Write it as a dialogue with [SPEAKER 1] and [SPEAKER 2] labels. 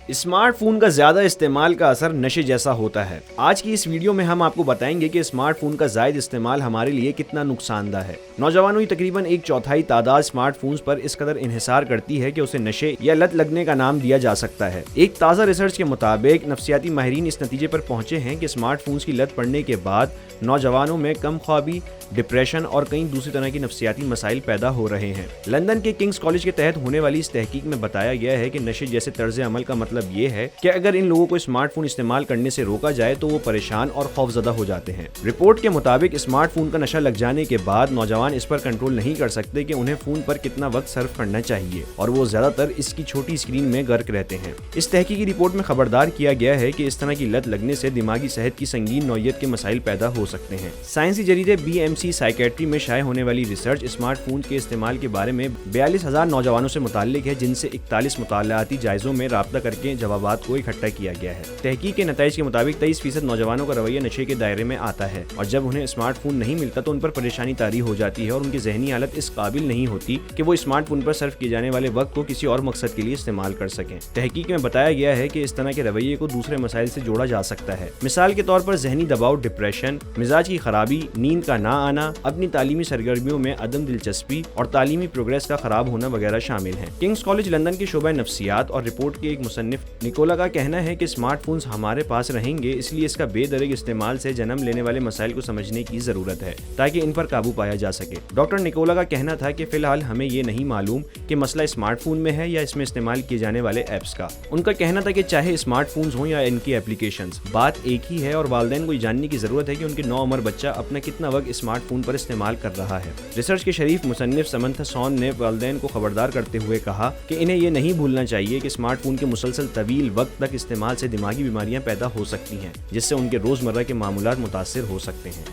[SPEAKER 1] Smart phone का ज्यादा इस्तेमाल का असर नशे जैसा होता है। आज की इस वीडियो में हम आपको बताएंगे कि स्मार्ट फोन का जायद इस्तेमाल हमारे लिए कितना नुकसानदा है। नौजवानों की तकरीबन 1/4 तादाद स्मार्टफोन्स पर इस कदर इन्हिसार करती है कि उसे नशे या लत लगने का नाम दिया जा सकता है। एक ताज़ा रिसर्च के मुताबिक नफ्सियाती माहिरीन इस नतीजे पर पहुंचे हैं कि स्मार्टफोन्स की लत पड़ने के बाद नौजवानों में कम ख्वाबी, डिप्रेशन और कई दूसरी तरह की नफ्सियाती मसाइल पैदा हो रहे हैं। लंदन के किंग्स कॉलेज के तहत होने वाली इस तहकीक में बताया गया है कि नशे जैसे तर्ज अमल का मतलब ये है कि अगर इन लोगों को स्मार्टफोन इस्तेमाल करने से रोका जाए तो वो परेशान और खौफजदा हो जाते हैं। रिपोर्ट के मुताबिक स्मार्टफोन का नशा लग जाने के बाद नौजवान इस पर कंट्रोल नहीं कर सकते कि उन्हें फोन पर कितना वक्त सर्फ करना चाहिए और वो ज्यादातर इसकी छोटी स्क्रीन में गर्क रहते हैं। इस तहकीकी रिपोर्ट में खबरदार किया गया है कि इस तरह की लत लगने से दिमागी सेहत की संगीन नौयत के मसाइल पैदा हो सकते हैं। साइंसी जरीदे BMC साइकेट्री में शाये होने वाली रिसर्च स्मार्टफोन के इस्तेमाल के बारे में 42,000 नौजवानों से मुताल्लिक है, जिनसे 41 मुतालाती जायजों में राब्ता करके जवाबात को इकट्ठा किया गया है। तहकीक के नताइज के मुताबिक 23% नौजवानों का रवैया नशे के दायरे में आता है और जब उन्हें स्मार्टफोन नहीं मिलता तो उन पर परेशानी तारी हो जाती है और उनकी जहनी हालत इस काबिल नहीं होती कि वो स्मार्टफोन पर सर्फ किए जाने वाले वक्त को किसी और मकसद के लिए इस्तेमाल कर सकें। तहकीक में बताया गया है कि इस तरह के रवैये को दूसरे मसाइल से जोड़ा जा सकता है। मिसाल के तौर पर जहनी दबाव, डिप्रेशन, मिजाज की खराबी, नींद का ना आना, अपनी तालीमी सरगर्मियों में अदम दिलचस्पी और तालीमी प्रोग्रेस का खराब होना वगैरह शामिल हैं। किंग्स कॉलेज लंदन के शोबा नफ्सियात और रिपोर्ट के एक मुसन्निफ निकोला का कहना है कि स्मार्टफोन्स हमारे पास रहेंगे, इसलिए इसका बेदरग इस्तेमाल से जन्म लेने वाले मसाइल को समझने की जरूरत है ताकि इन पर काबू पाया जा सके। डॉक्टर निकोला का कहना था कि फिलहाल हमें ये नहीं मालूम कि मसला स्मार्टफोन में है या इसमें इस्तेमाल किए जाने वाले ऐप्स का। उनका कहना था कि चाहे स्मार्टफोन्स हों या इनकी एप्लीकेशंस, बात एक ही है और वालिदैन को जानने की जरूरत है कि उनके नौउम्र बच्चा अपना कितना वक्त स्मार्टफोन पर इस्तेमाल कर रहा है। रिसर्च के शरीफ मुसन्निफ समंथा सॉन ने वालिदैन को खबरदार करते हुए कहा कि इन्हें ये नहीं भूलना चाहिए कि स्मार्टफोन के मुसलसल तवील वक्त तक इस्तेमाल से दिमागी बीमारियां पैदा हो सकती हैं, जिससे उनके रोजमर्रा के मामूलात मुतासिर हो सकते हैं।